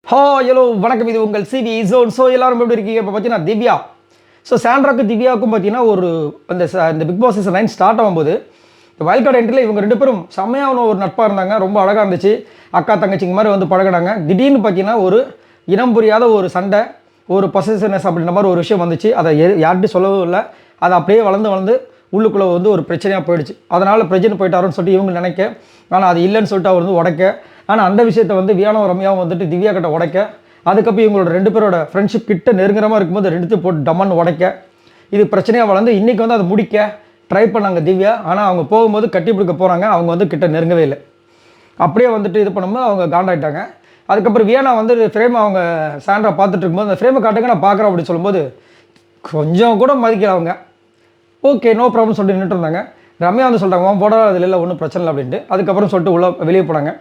Hello வணக்கம், இது உங்கள் சிவி ஜோன். ஸோ எல்லாரும் எப்படி இருக்கீங்க? இப்போ பார்த்தீங்கன்னா திவ்யா. ஸோ சாண்ட்ராக்கும் திவ்யாவுக்கும் பார்த்தீங்கன்னா ஒரு இந்த பிக் பாஸ் சீசன் 9 ஸ்டார்ட் ஆகும்போது வைல்ட் கார்டு என்ட்ரியில் இவங்க ரெண்டு பேரும் செம்மையான ஒரு நட்பாக இருந்தாங்க. ரொம்ப அழகாக இருந்துச்சு. அக்கா தங்கச்சிங்க மாதிரி வந்து பழகினாங்க. திடீர்னு பார்த்தீங்கன்னா ஒரு இனம் புரியாத ஒரு சண்டை, ஒரு பொசசிவ்னஸ் அப்படின்ற மாதிரி ஒரு விஷயம் வந்துச்சு. அதை யார்கிட்டையும் சொல்லவும் இல்லை. அதை அப்படியே வளர்ந்து உள்ளுக்குள்ளே வந்து ஒரு பிரச்சனையாக போயிடுச்சு. அதனால் பிரச்சனை போயிட்டாருன்னு சொல்லிட்டு இவங்க நினைக்க, ஆனால் அது இல்லைன்னு சொல்லிட்டு அவர் வந்து உடைக்க. ஆனால் அந்த விஷயத்தை வந்து வியானவும் ரம்யாவும் வந்துட்டு திவ்யா கிட்ட உடைக்க, அதுக்கப்புறம் இவங்களோட ரெண்டு பேரோட ஃப்ரெண்ட்ஷிப் கிட்ட நெருங்குறமாக இருக்கும்போது ரெண்டுத்தையும் போட்டு டம்மன்னு உடைக்க, இது பிரச்சனையாக வளர்ந்து இன்றைக்கி வந்து அதை முடிக்க ட்ரை பண்ணாங்க திவ்யா. ஆனால் அவங்க போகும்போது கட்டி பிடிக்க போகிறாங்க, அவங்க வந்து கிட்ட நெருங்கவே இல்லை. அப்படியே வந்துட்டு இது பண்ணும்போது அவங்க காண்டாயிட்டாங்க. அதுக்கப்புறம் வியானா வந்து ஃப்ரேமை அவங்க சாண்ட்ரா பார்த்துட்டு இருக்கும்போது அந்த ஃப்ரேமை காட்டுங்க நான் பார்க்குறேன் அப்படின்னு சொல்லும்போது கொஞ்சம் கூட மதிக்கல அவங்க. ஓகே நோ ப்ராப்ளம் சொல்லிட்டு நின்றுட்டு இருந்தாங்க. ரம்யா வந்து சொல்கிறாங்க போட அதில் இல்லை ஒன்றும் பிரச்சனை இல்லை அப்படின்ட்டு. அதுக்கப்புறம் சொல்லிட்டு வெளியே போனாங்க.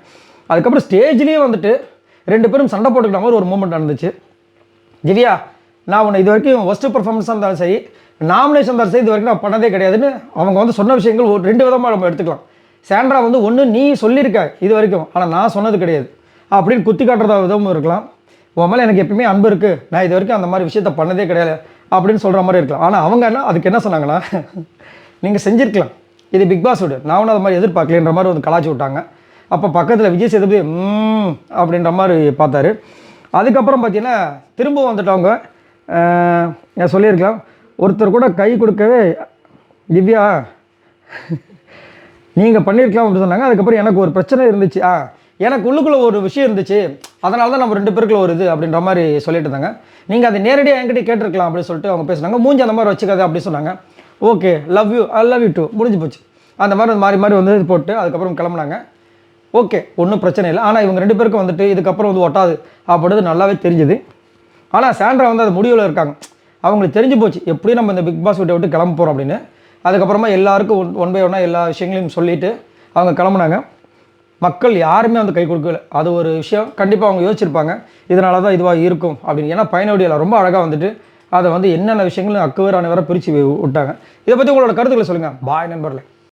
அதுக்கப்புறம் ஸ்டேஜ்லேயே வந்துட்டு ரெண்டு பேரும் சண்டை போட்டுக்கிட்ட மாதிரி ஒரு மூமெண்ட் நடந்துச்சு. திவ்யா, நான் உன்னை இது வரைக்கும் ஒஸ்ட்டு பர்ஃபார்மன்ஸாக இருந்தாலும் சரி, நாமினேஷன் இருந்தாலும் சரி, இது வரைக்கும் நான் பண்ணதே கிடையாதுன்னு அவங்க வந்து சொன்ன விஷயங்கள் ஒரு ரெண்டு விதமாக நம்ம எடுத்துக்கலாம். சாண்ட்ரா வந்து ஒன்று நீ சொல்லியிருக்க இது வரைக்கும், ஆனால் நான் சொன்னது கிடையாது அப்படின்னு குத்தி காட்டுறதா விதமும் இருக்கலாம். உன் மேலே எனக்கு எப்பயுமே அன்பு இருக்குது, நான் இது வரைக்கும் அந்த மாதிரி விஷயத்த பண்ணதே கிடையாது அப்படின்னு சொல்கிற மாதிரி இருக்கலாம். ஆனால் அவங்க அதுக்கு என்ன சொன்னாங்கன்னா, நீங்கள் செஞ்சுருக்கலாம், இது பிக் பாஸ் விடு, நான் ஒன்றும் அது மாதிரி எதிர்பார்க்கலன்ற மாதிரி வந்து கலாச்சி விட்டாங்க. அப்போ பக்கத்தில் விஜய் சேதுபதி அப்படின்ற மாதிரி பார்த்தாரு. அதுக்கப்புறம் பார்த்தீங்கன்னா திரும்ப வந்துட்டு அவங்க நான் சொல்லியிருக்கலாம், ஒருத்தர் கூட கை கொடுக்கவே திவ்யா நீங்கள் பண்ணியிருக்கலாம் அப்படின்னு சொன்னாங்க. அதுக்கப்புறம் எனக்கு ஒரு பிரச்சனை இருந்துச்சு, எனக்கு உள்ளுக்குள்ளே ஒரு விஷயம் இருந்துச்சு, அதனால தான் நம்ம ரெண்டு பேருக்குள்ள ஒரு இது அப்படின்ற மாதிரி சொல்லிட்டு இருந்தாங்க. நீங்கள் அதை நேரடியாக என்கிட்ட கேட்டிருக்கலாம் அப்படின்னு சொல்லிட்டு அவங்க பேசுனாங்க. மூஞ்சி அந்த மாதிரி வச்சுக்காது அப்படின்னு சொன்னாங்க. Okay love you, I love you too, முடிஞ்சு போச்சு. அந்த மாதிரி மாறி வந்து இது போட்டு அதுக்கப்புறம் கிளம்புனாங்க. ஓகே ஒன்றும் பிரச்சனை இல்லை. ஆனால் இவங்க ரெண்டு பேருக்கும் வந்துட்டு இதுக்கப்புறம் வந்து ஒட்டாது அப்படின்றது நல்லாவே தெரிஞ்சுது. ஆனால் சாண்ட்ரா வந்து அது முடிவில் இருக்காங்க. அவங்களுக்கு தெரிஞ்சு போச்சு எப்படியும் நம்ம இந்த பிக் பாஸ் வீட்டை விட்டு கிளம்ப போகிறோம் அப்படின்னு. அதுக்கப்புறமா எல்லாருக்கும் ஒன் பை ஒன்னாக எல்லா விஷயங்களையும் சொல்லிவிட்டு அவங்க கிளம்புனாங்க. மக்கள் யாருமே வந்து கை கொடுக்கல. அது ஒரு விஷயம் கண்டிப்பாக அவங்க யோசிச்சிருப்பாங்க, இதனால தான் இதுவாக இருக்கும் அப்படின்னு. ஏன்னா பயனோடியில் ரொம்ப அழகாக வந்துட்டு அதை வந்து என்னென்ன விஷயங்களும் அக்குவரான வர பிரித்து விட்டாங்க. இதை பற்றி உங்களோட கருத்துக்களை சொல்லுங்கள். பாய் நண்பர்களே.